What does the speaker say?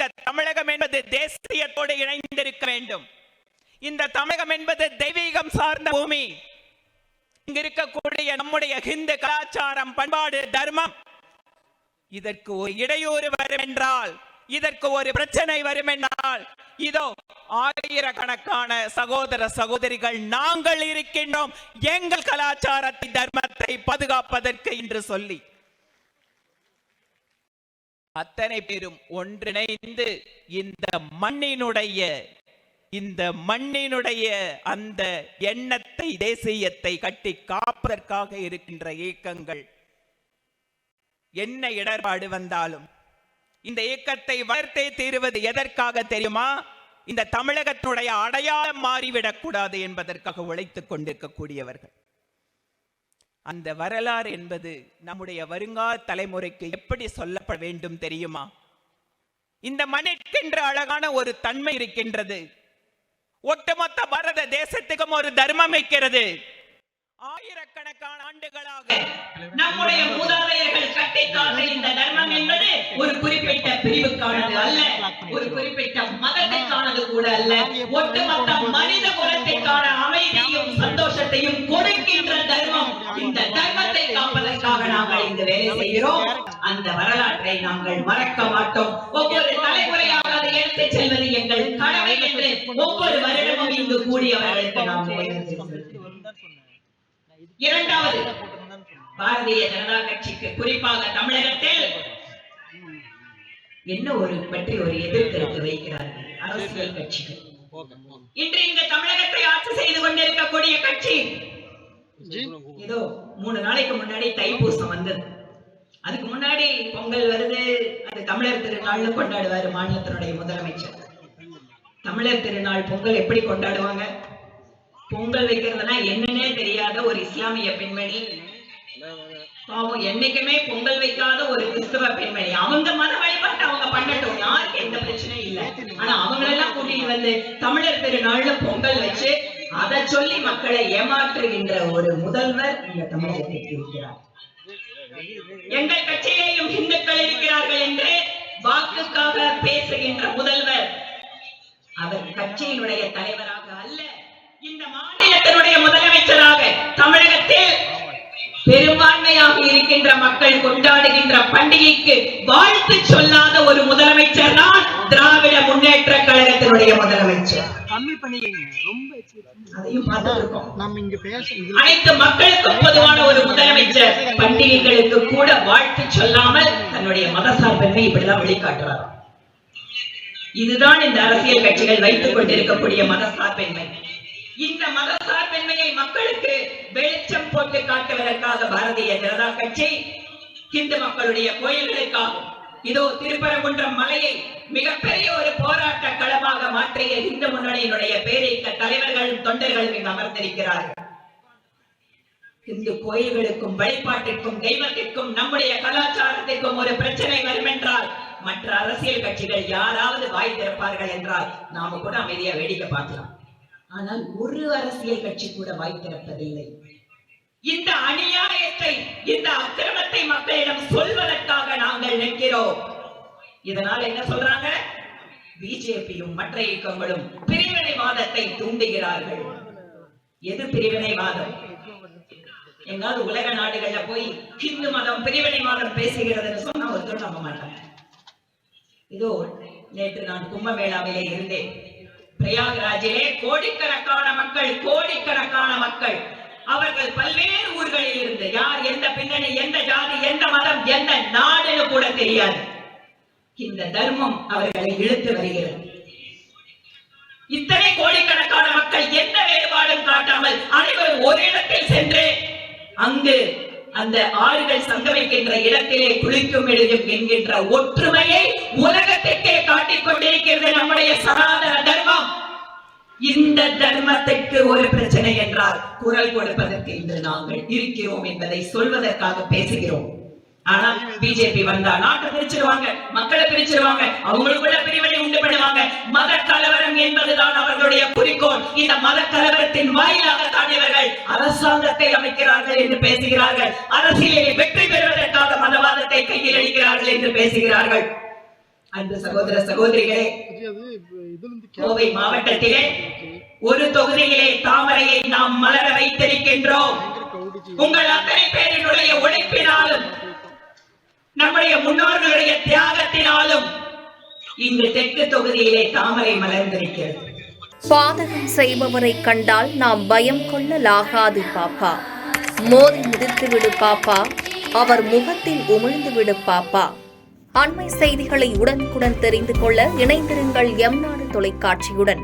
இந்த தமிழகம் என்பது தேசியத்தோடு இணைந்திருக்க வேண்டும். இந்த தமிழகம் என்பது தெய்வீகம் சார்ந்த பூமி. இங்க இருக்கக்கூடிய நம்முடைய ஹிந்து கலாச்சாரம், பண்பாடு, தர்மம், இதற்கு ஒரு இடையூறு வரும் என்றால், இதற்கு ஒரு பிரச்சனை வரும் என்றால், இதோ ஆயிரக்கணக்கான சகோதர சகோதரிகள் நாங்கள் இருக்கின்றோம் எங்கள் கலாச்சாரத்தை, தர்மத்தை பாதுகாப்பதற்கு என்று சொல்லி அத்தனை பேரும் ஒன்றிணைந்து இந்த மண்ணினுடைய அந்த எண்ணத்தை, தேசியத்தை கட்டி காப்பதற்காக இருக்கின்ற இயக்கங்கள். என்ன இடர்பாடு வந்தாலும் இந்த இயக்கத்தை வளர்த்தே தீருவது எதற்காக தெரியுமா? இந்த தமிழகத்தினுடைய அடையாளம் மாறிவிடக் கூடாது என்பதற்காக உழைத்துக் கொண்டிருக்கக்கூடியவர்கள். அந்த வரலாறு என்பது நம்முடைய வருங்கால தலைமுறைக்கு எப்படி சொல்லப்பட வேண்டும் தெரியுமா? இந்த மண்ணிற்கென்று அழகான ஒரு தன்மை இருக்கின்றது. ஒட்டுமொத்த பாரத தேசத்துக்கும் ஒரு தர்மம் இருக்கிறது. ஆயிரக்கணக்கான ஆண்டுகளாக நம்முடைய மூதாதையர்கள் கட்டிக்காத இந்த தர்மம் என்பது ஒரு குறிப்பிட்ட பிரிவுக்கானது அல்ல, ஒரு குறிப்பிட்ட மதத்திற்கானது கூட அல்ல. ஒட்டுமொத்த மனித குலத்திற்கான அமைதியும் சந்தோஷத்தையும் கொடுக்கின்ற தர்மம். இந்த தர்மத்தை காப்பதற்காக நாங்கள் இந்த வேலை செய்கிறோம். அந்த வரலாற்றை நாங்கள் மறக்க மாட்டோம். ஒவ்வொரு தலைமுறையாக அதை எடுத்துச் செல்வது எங்கள் கடமை என்று ஒவ்வொரு வருடமும் இங்கு கூடியவர்களுக்கு நாம் இரண்டாவது, பாரதிய ஜனதா கட்சிக்கு குறிப்பாக தமிழகத்தில் என்ன பற்றி ஒரு எதிர்கருத்து வைக்கிறார்கள் அரசியல் கட்சிகள். இன்று இங்கு தமிழகத்தை ஆட்சி செய்து கொண்டிருக்கக்கூடிய கட்சி ஏதோ 3 நாளைக்கு முன்னாடி தைப்பூசம் வந்தது. அதுக்கு முன்னாடி பொங்கல் வருது, அது தமிழர் திருநாள்னு கொண்டாடுவாரு மாநிலத்தினுடைய முதலமைச்சர். தமிழர் திருநாள் பொங்கல் எப்படி கொண்டாடுவாங்க? பொங்கல் வைக்கிறதுனா என்னன்னே தெரியாத ஒரு இஸ்லாமிய பெண்மணி, பாவம் என்னைக்குமே பொங்கல் வைக்காத ஒரு கிறிஸ்தவ பெண்மணி, அவங்க மத வழிபாட்டு அவங்க பண்ணட்டும், யாருக்கு எந்த பிரச்சனையும் இல்லை. ஆனா அவங்களெல்லாம் கூட்டிட்டு வந்து தமிழர் திருநாள்னு பொங்கல் வச்சு அதை சொல்லி மக்களை ஏமாற்றுகின்ற ஒரு முதல்வர் இந்த தமிழகத்திற்கு இருக்கிறார். எங்கள் கட்சியிலேயும் இந்துக்கள் இருக்கிறார்கள் என்று வாக்குக்காக பேசுகின்ற முதல்வர், அவர் கட்சியினுடைய தலைவராக அல்ல, இந்த மாநிலத்தினுடைய முதலமைச்சராக தமிழகத்தில் பெரும்பான்மையாக இருக்கின்ற மக்கள் கொண்டாடுகின்ற பண்டிகைக்கு வாழ்த்து சொல்லாத ஒரு முதலமைச்சர் தான் திராவிட முன்னேற்ற கழகத்தினுடைய முதலமைச்சர். அனைத்து மக்களுக்கும் பொதுவான ஒரு முதலமைச்சர் பண்டிகைகளுக்கு கூட வாழ்த்து சொல்லாமல் தன்னுடைய மதசார்பெண்மை இப்படிதான் வெளிக்காட்டுறார். இதுதான் இந்த அரசியல் கட்சிகள் வைத்துக் கொண்டிருக்கக்கூடிய மதசார்பெண்மை. இந்த மதசார்பெண்மையை மக்களுக்கு வெளிச்சம் போட்டு காட்டுவதற்காக பாரதிய ஜனதா கட்சி இந்து மக்களுடைய கோயில்களுக்காகவும் இதோ திருப்பரங்குன்றம் மலையை மிகப்பெரிய ஒரு போராட்ட களமாக மாற்றிய இந்து முன்னணியினுடைய பேரியக்க தலைவர்களும் தொண்டர்களும் இங்கு அமர்ந்திருக்கிறார்கள். இந்து கோயில்களுக்கும் வழிபாட்டிற்கும் தெய்வத்திற்கும் நம்முடைய கலாச்சாரத்திற்கும் ஒரு பிரச்சனை வரும் என்றால் மற்ற அரசியல் கட்சிகள் யாராவது வாய் திறப்பார்கள் என்றால் நாம கூட அமைதியா வேடிக்கை பார்க்கலாம். ஆனால் ஒரு அரசியல் கட்சி கூட வாய் திறப்பதில்லை. இந்த அநியாயத்தை, இந்த அக்கிரமத்தை மக்களிடம் சொல்வதற்காக நாங்கள் நிற்கிறோம். இதனால் என்ன சொல்றாங்க? பிஜேபியும் மற்ற இயக்கங்களும் பிரிவினைவாதத்தை தூண்டுகிறார்கள். எது பிரிவினைவாதம்? எங்காவது உலக நாடுகள்ல போய் ஹிந்து மதம் பிரிவினைவாதம் பேசுகிறதுன்னு சொன்னா ஒருத்தர் நம்ப மாட்டாங்க. இதோ நேற்று நான் கும்பமேளாவிலே இருந்தேன். பிரயாகராஜிலே கோடிக்கணக்கான மக்கள் அவர்கள் பல்வேறு ஊர்களில் இருந்து, யார் எந்த பின்னணி, எந்த ஜாதி, எந்த மதம், எந்த நாடுன்னு கூட தெரியாது, இந்த தர்மம் அவர்களை இழுத்து வருகிறது. இத்தனை கோடிக்கணக்கான மக்கள் எந்த வேறுபாடும் காட்டாமல் அனைவரும் ஒரு இடத்தில் சென்று அங்கு அந்த ஆறுகள் சங்கமிக்கின்ற இடத்திலே குளிக்கும் எழுதும் என்கின்ற ஒற்றுமையை உலகத்திற்கே காட்டிக் கொண்டிருக்கிறது நம்முடைய சனாதன தர்மம். இந்த தர்மத்திற்கு ஒரு பிரச்சனை என்றால் குரல் கொடுப்பதற்கு இன்று நாங்கள் இருக்கிறோம் என்பதை சொல்வதற்காக பேசுகிறோம். ஆனா பிஜேபி வந்தா நாட்டை பிரிச்சிருவாங்க, மக்களை பிரிச்சிருவாங்க, அவங்களுக்குள்ள பிரிவினை உண்டு பண்ணுவாங்க. மத கலவரம் என்பதுதான் அவர்களுடைய குறிக்கோள். இந்த மத கலவரத்தின் வாயிலாக தாண்டியவர்கள் அரசாங்கத்தை அமைக்கிறார்கள் என்று பேசுகிறார்கள். அரசியலில் வெற்றி பெறுவதற்காக மதவாதத்தை கையில் அளிக்கிறார்கள் என்று பேசுகிறார்கள். அன்பு சகோதர சகோதரிகளே, கோவை மாவட்டத்திலே ஒரு தொகுதியிலே தாமரையை நாம் மலர வைத்திருக்கின்றோம். உங்கள் அத்தனை பேரினுடைய உழைப்பினாலும் நம்முடைய முன்னோர்களுடைய தியாகத்தினாலும் இந்த தெற்கு தொகுதியிலே தாமரை மலர்ந்திருக்கிறது. பாதகம் செய்பவரை கண்டால் நாம் பயம் கொள்ளலாகாது பாப்பா. மோதி மிதித்து விடு பாப்பா, அவர் முகத்தில் உமிழ்ந்து விடு பாப்பா. அண்மை செய்திகளை உடனுக்குடன் தெரிந்து கொள்ள இணைந்திருங்கள் எம் நாடு தொலைக்காட்சியுடன்.